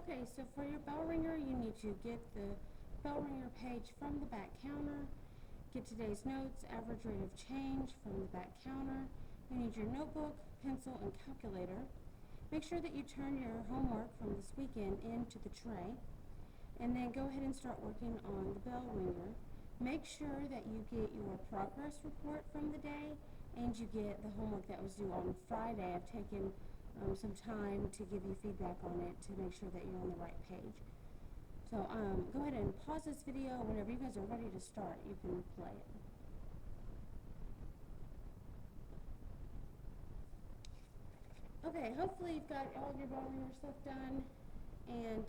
Okay, so for your bell ringer, you need to get the bell ringer page from the back counter, get today's notes, average rate of change from the back counter. You need your notebook, pencil, and calculator. Make sure that you turn your homework from this weekend into the tray, and then go ahead and start working on the bell ringer. Make sure that you get your progress report from the day, and you get the homework that was due on Friday. I've taken some time to give you feedback on it to make sure that you're on the right page. So go ahead and pause this video. Whenever you guys are ready to start, you can play it. Okay, hopefully you've got all of your bell ringer stuff done, and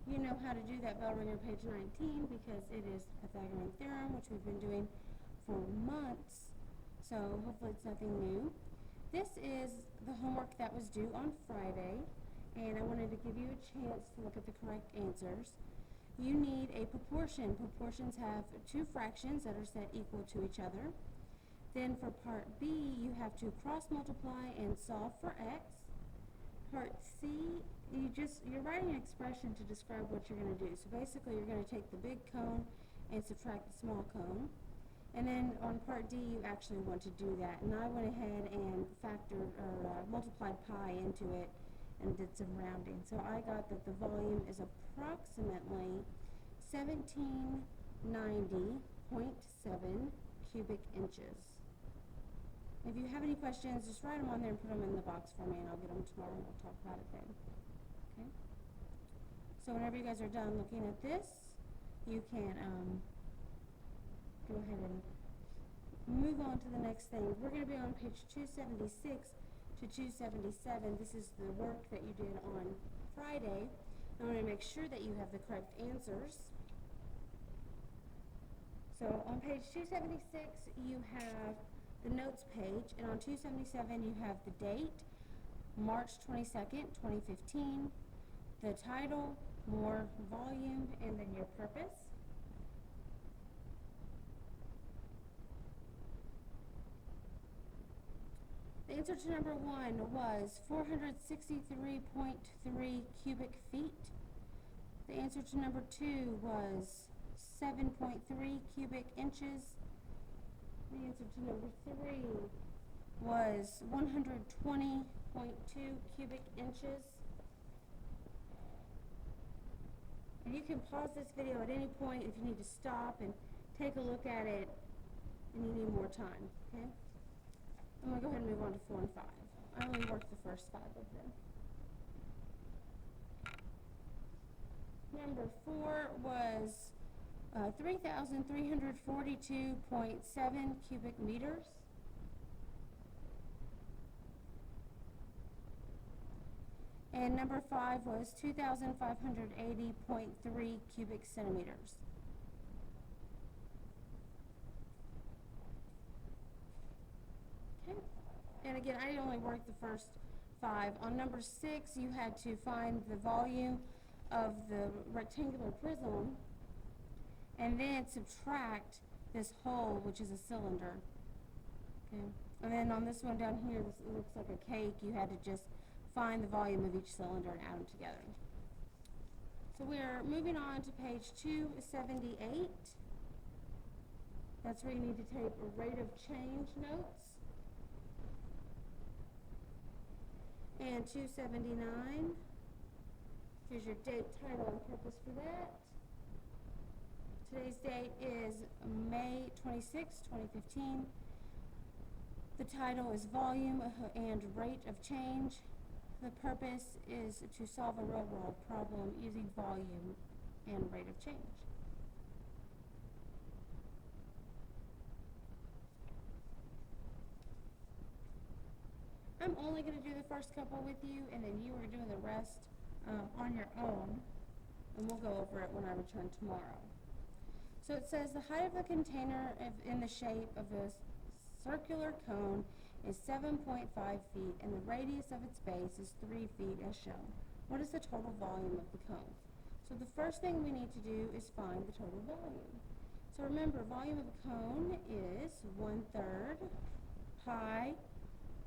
you know how to do that bell ringer page 19 because it is Pythagorean theorem, which we've been doing for months. So hopefully it's nothing new. This is the homework that was due on Friday, and I wanted to give you a chance to look at the correct answers. You need a proportion. Proportions have two fractions that are set equal to each other. Then for part B, you have to cross multiply and solve for x. Part C, you're writing an expression to describe what you're going to do. So basically you're going to take the big cone and subtract the small cone. And then on part D, you actually want to do that. And I went ahead and factored or multiplied pi into it and did some rounding. So I got that the volume is approximately 1790.7 cubic inches. If you have any questions, just write them on there and put them in the box for me, and I'll get them tomorrow and we'll talk about it then. Okay? So whenever you guys are done looking at this, you can go ahead and move on to the next thing. We're going to be on page 276 to 277. This is the work that you did on Friday. I want to make sure that you have the correct answers. So on page 276, you have the notes page, and on 277, you have the date, March 22nd, 2015, the title, more volume, and then your purpose. The answer to number 1 was 463.3 cubic feet. The answer to number 2 was 7.3 cubic inches. The answer to number 3 was 120.2 cubic inches. And you can pause this video at any point if you need to stop and take a look at it and you need more time, okay? I'm going to go ahead and move on to 4 and 5. I only worked the first 5 of them. Number 4 was 3,342.7 cubic meters. And number 5 was 2,580.3 cubic centimeters. And again, I only worked the first 5. On number 6, you had to find the volume of the rectangular prism and then subtract this hole, which is a cylinder. Okay. And then on this one down here, this looks like a cake. You had to just find the volume of each cylinder and add them together. So we're moving on to page 278. That's where you need to take a rate of change notes. And 279, here's your date, title, and purpose for that. Today's date is May 26, 2015. The title is Volume and Rate of Change. The purpose is to solve a real-world problem using volume and rate of change. I'm only going to do the first couple with you, and then you are doing the rest on your own, and we'll go over it when I return tomorrow. So it says the height of the container in the shape of a circular cone is 7.5 feet, and the radius of its base is 3 feet as shown. What is the total volume of the cone? So the first thing we need to do is find the total volume. So remember, volume of a cone is 1/3 pi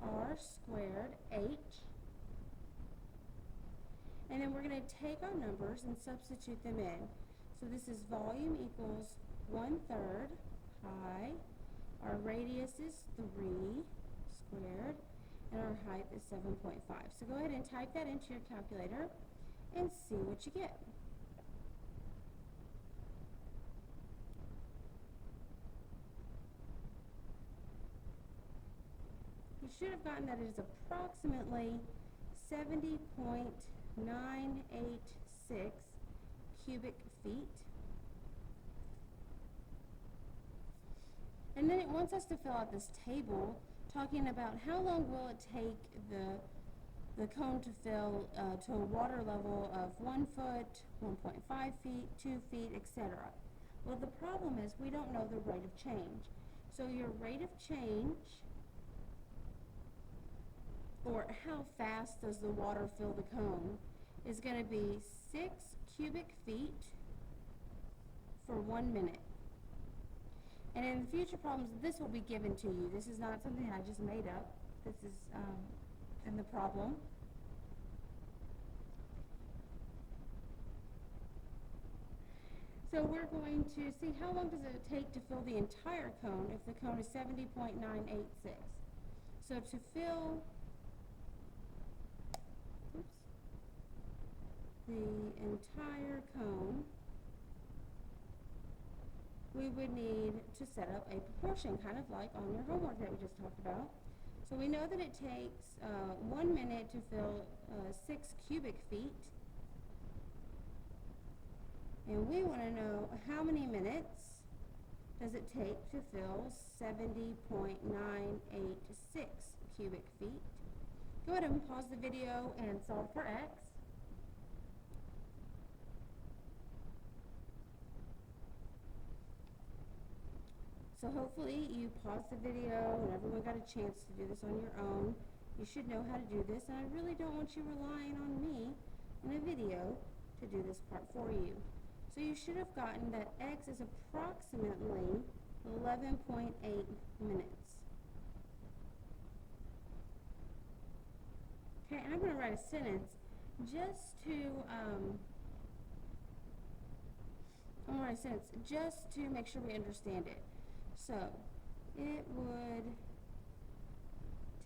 r squared h. And then we're going to take our numbers and substitute them in. So this is volume equals 1/3 pi. Our radius is 3 squared. And our height is 7.5. So go ahead and type that into your calculator and see what you get. You should have gotten that it is approximately 70.986 cubic feet. And then it wants us to fill out this table talking about how long will it take the cone to fill to a water level of 1 foot, 1.5 feet, 2 feet, etc. Well, the problem is we don't know the rate of change. So your rate of change, or how fast does the water fill the cone, is going to be 6 cubic feet for 1 minute. And in future problems, this will be given to you. This is not something I just made up. This is in the problem. So we're going to see how long does it take to fill the entire cone if the cone is 70.986. So to fill the entire cone, we would need to set up a proportion, kind of like on your homework that we just talked about. So we know that it takes 1 minute to fill 6 cubic feet. And we want to know how many minutes does it take to fill 70.986 cubic feet. Go ahead and pause the video and solve for x. So hopefully you paused the video and everyone got a chance to do this on your own. You should know how to do this, and I really don't want you relying on me in a video to do this part for you. So you should have gotten that x is approximately 11.8 minutes. Okay, and I'm going to write a sentence just to make sure we understand it. So, it would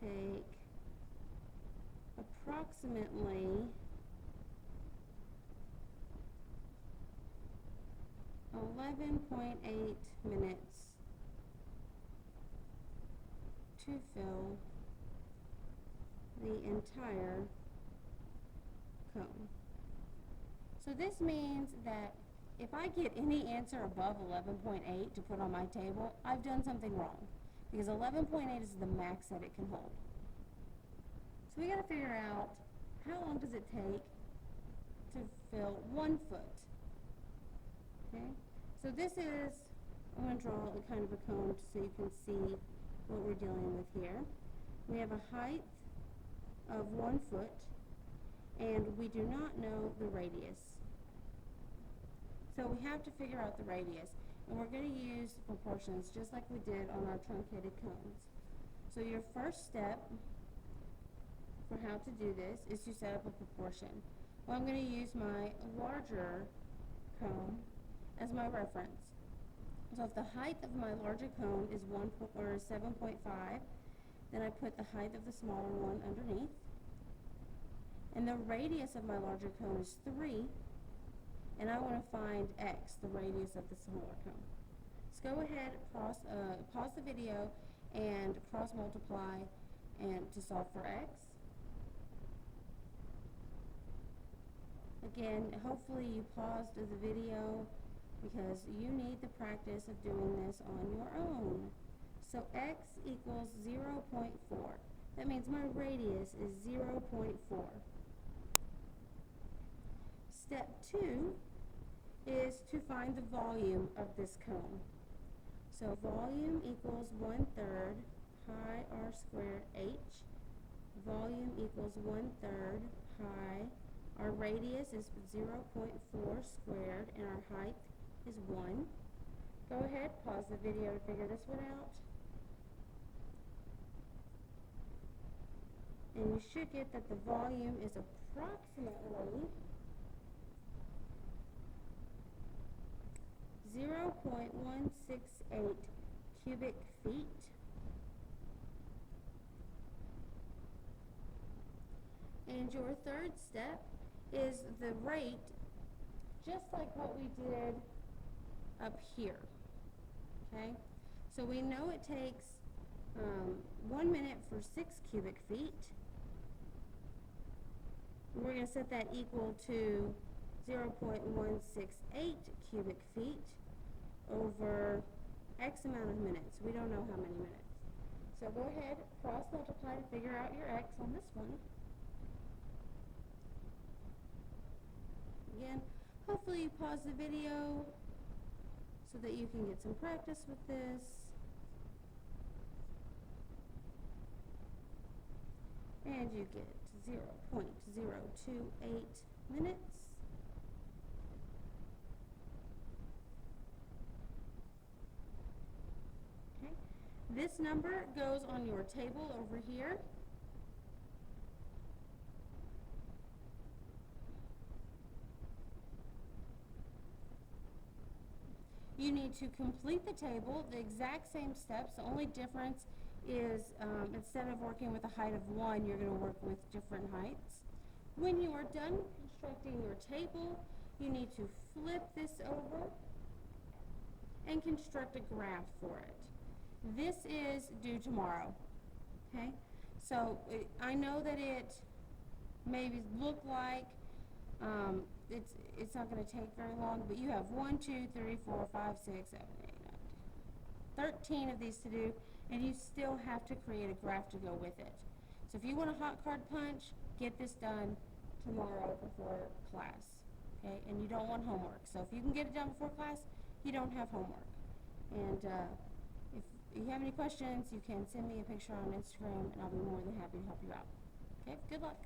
take approximately 11.8 minutes to fill the entire cone. So this means that if I get any answer above 11.8 to put on my table, I've done something wrong, because 11.8 is the max that it can hold. So we got to figure out how long does it take to fill 1 foot. Okay, so this is, I'm going to draw a kind of a cone so you can see what we're dealing with here. We have a height of 1 foot, and we do not know the radius. So we have to figure out the radius, and we're going to use proportions just like we did on our truncated cones. So your first step for how to do this is to set up a proportion. Well, I'm going to use my larger cone as my reference. So if the height of my larger cone is 7.5, then I put the height of the smaller one underneath. And the radius of my larger cone is 3. And I want to find x, the radius of the smaller cone. So go ahead, pause the video, and cross multiply and to solve for x. Again, hopefully you paused the video because you need the practice of doing this on your own. So x equals 0.4. That means my radius is 0.4. Step 2 is to find the volume of this cone. So volume equals 1/3 pi r squared h. Volume equals 1/3 pi. Our radius is 0.4 squared, and our height is 1. Go ahead, pause the video to figure this one out. And you should get that the volume is approximately 0.168 cubic feet. And your third step is the rate, just like what we did up here. Okay? So we know it takes 1 minute for 6 cubic feet. We're going to set that equal to 0.168 cubic feet over X amount of minutes. We don't know how many minutes. So go ahead, cross multiply to figure out your X on this one. Again, hopefully you pause the video so that you can get some practice with this. And you get 0.028 minutes. Okay. This number goes on your table over here. You need to complete the table, the exact same steps. The only difference is instead of working with a height of 1, you're going to work with different heights. When you are done constructing your table, you need to flip this over and construct a graph for it. This is due tomorrow. Okay? So I know that it maybe look like it's not going to take very long, but you have 1, 2, 3, 4, 5, 6, 7, 8, 9, 13 of these to do, and you still have to create a graph to go with it. So if you want a hot card punch, get this done tomorrow before class, okay? And you don't want homework. So if you can get it done before class, you don't have homework. And if you have any questions, you can send me a picture on Instagram, and I'll be more than happy to help you out. Okay, good luck.